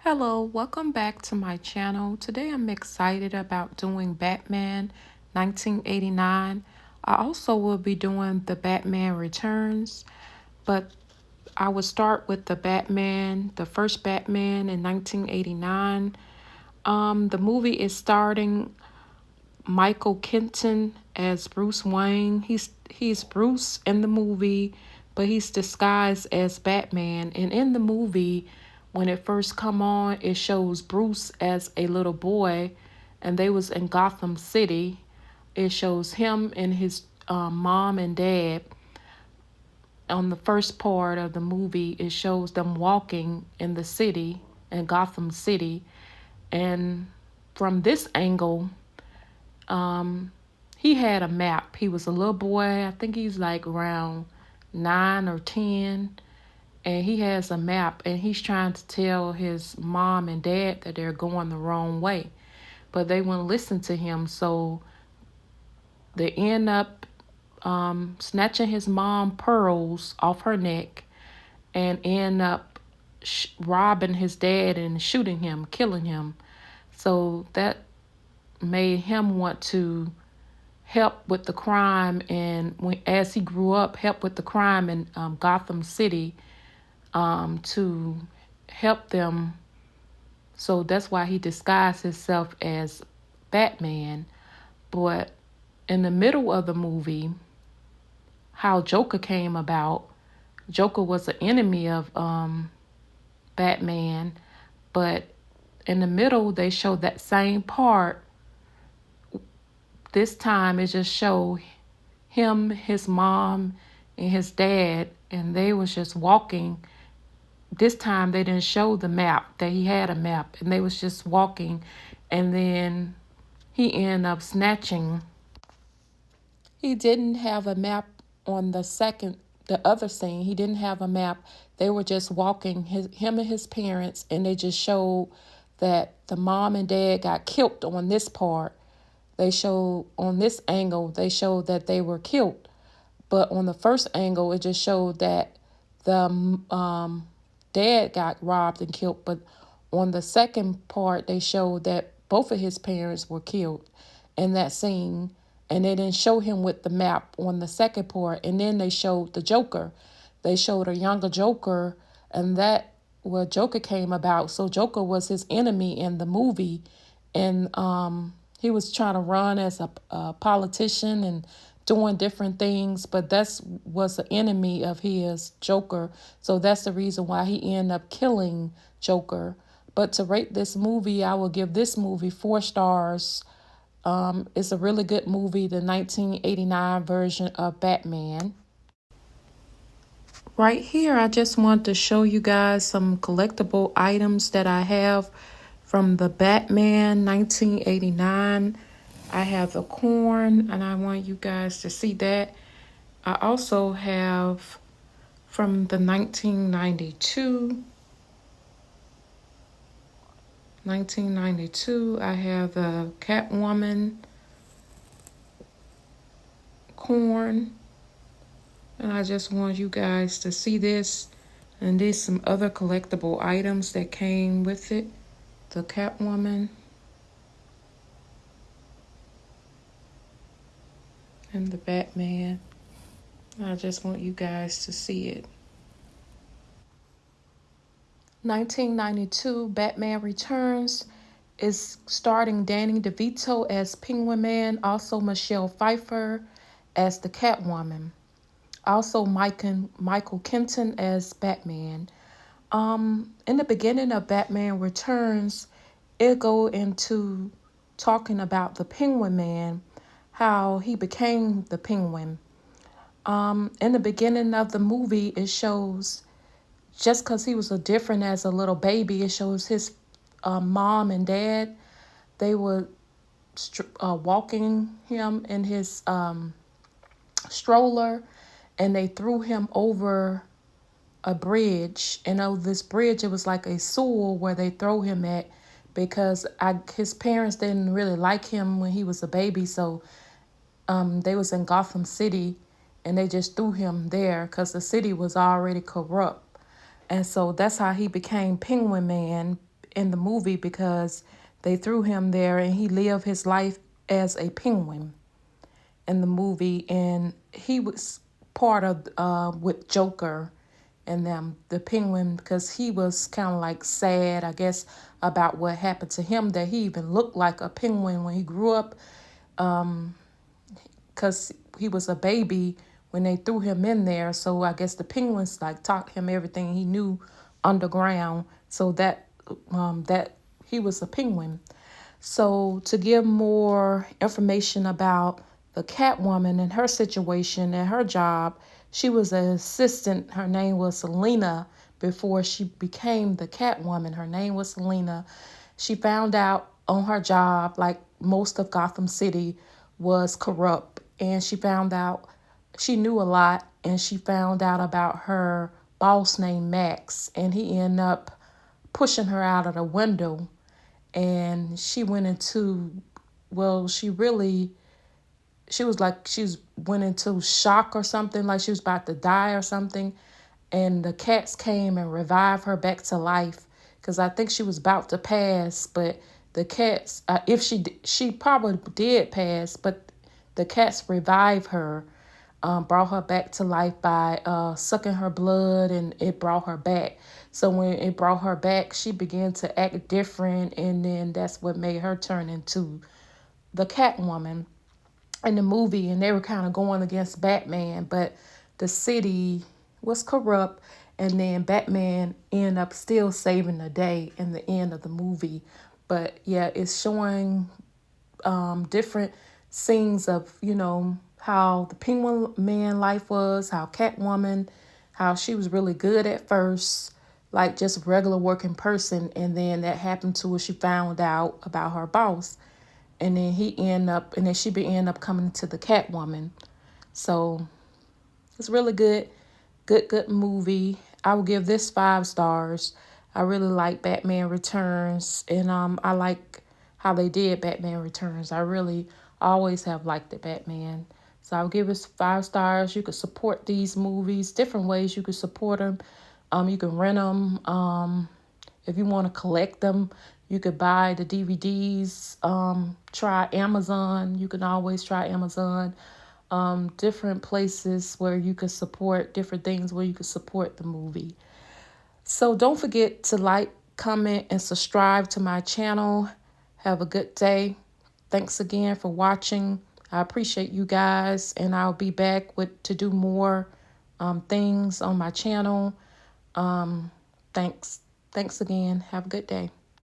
Hello, welcome back to my channel. Today I'm excited about doing Batman 1989. I also will be doing the Batman Returns, but I will start with the first Batman in 1989. The movie is starting Michael Keaton as Bruce Wayne. He's Bruce in the movie, but he's disguised as Batman. And in the movie, when it first come on, it shows Bruce as a little boy, and they was in Gotham City. It shows him and his mom and dad. On the first part of the movie, it shows them walking in the city, in Gotham City, and from this angle, he had a map. He was a little boy. I think he's like around 9 or 10. And he has a map and he's trying to tell his mom and dad that they're going the wrong way. But they wouldn't listen to him. So they end up snatching his mom pearls off her neck and end up robbing his dad and shooting him, killing him. So that made him want to help with the crime, and as he grew up, help with the crime in Gotham City, to help them. So that's why he disguised himself as Batman. But in the middle of the movie, how Joker came about, Joker was an enemy of Batman, but in the middle they showed that same part. This time it just showed him, his mom, and his dad, and they was just walking. This time they didn't show the map, that he had a map, and they was just walking, and then he ended up snatching. He didn't have a map on the other scene. He didn't have a map. They were just walking, him and his parents, and they just showed that the mom and dad got killed on this part. They showed on this angle, they showed that they were killed. But on the first angle, it just showed that the dad got robbed and killed. But on the second part, they showed that both of his parents were killed in that scene. And they didn't show him with the map on the second part. And then they showed the Joker. They showed a younger Joker, and that where Joker came about. So Joker was his enemy in the movie. And he was trying to run as a politician and doing different things, but that's was an enemy of his, Joker. So that's the reason why he ended up killing Joker. But to rate this movie, I will give this movie 4 stars. It's a really good movie, the 1989 version of Batman. Right here, I just want to show you guys some collectible items that I have from the Batman 1989. I have the corn, and I want you guys to see that. I also have from the 1992, I have the Catwoman corn. And I just want you guys to see this. And there's some other collectible items that came with it. The Catwoman. And the Batman. I just want you guys to see it. 1992 Batman Returns is starring Danny DeVito as Penguin Man, also Michelle Pfeiffer as the Catwoman, also Michael Keaton as Batman. In the beginning of Batman Returns, it go into talking about the Penguin Man, how he became the Penguin. In the beginning of the movie, it shows just because he was a different as a little baby, it shows his mom and dad. They were walking him in his stroller, and they threw him over a bridge. And over this bridge, it was like a sewer where they throw him at, because his parents didn't really like him when he was a baby. So they was in Gotham City, and they just threw him there because the city was already corrupt. And so that's how he became Penguin Man. in the movie because they threw him there and he lived his life as a penguin in the movie, and he was part of with Joker and them, the penguin, because he was kind of like sad, I guess, about what happened to him, that he even looked like a penguin when he grew up, because he was a baby when they threw him in there. So I guess the penguins like taught him everything he knew underground, so that he was a penguin. So to give more information about the Catwoman and her situation and her job, she was an assistant. Her name was Selena before she became the Catwoman. Her name was Selena. She found out on her job, like most of Gotham City was corrupt, and she knew a lot, and she found out about her boss named Max, and he ended up pushing her out of the window, and she went into, well, she was like, went into shock or something, like she was about to die or something, and the cats came and revived her back to life, because I think she was about to pass, but the cats, if she probably did pass, but the cats revived her, brought her back to life by sucking her blood, and it brought her back. So when it brought her back, she began to act different, and then that's what made her turn into the Catwoman in the movie. And they were kind of going against Batman, but the city was corrupt, and then Batman ended up still saving the day in the end of the movie. But yeah, it's showing different scenes of, how the Penguin Man life was, how Catwoman, how she was really good at first, like just a regular working person, and then that happened to her. She found out about her boss, and then she be end up coming to the Catwoman. So it's really good. Good movie. I will give this 5 stars. I really like Batman Returns, and I like how they did Batman Returns. I really always have liked the Batman. So I'll give it 5 stars. You could support these movies, different ways you could support them. You can rent them. If you want to collect them, you could buy the DVDs. Try Amazon. You can always try Amazon. Different places where you could support different things where you could support the movie. So don't forget to like, comment, and subscribe to my channel. Have a good day. Thanks again for watching. I appreciate you guys, and I'll be back to do more things on my channel. Thanks. Thanks again. Have a good day.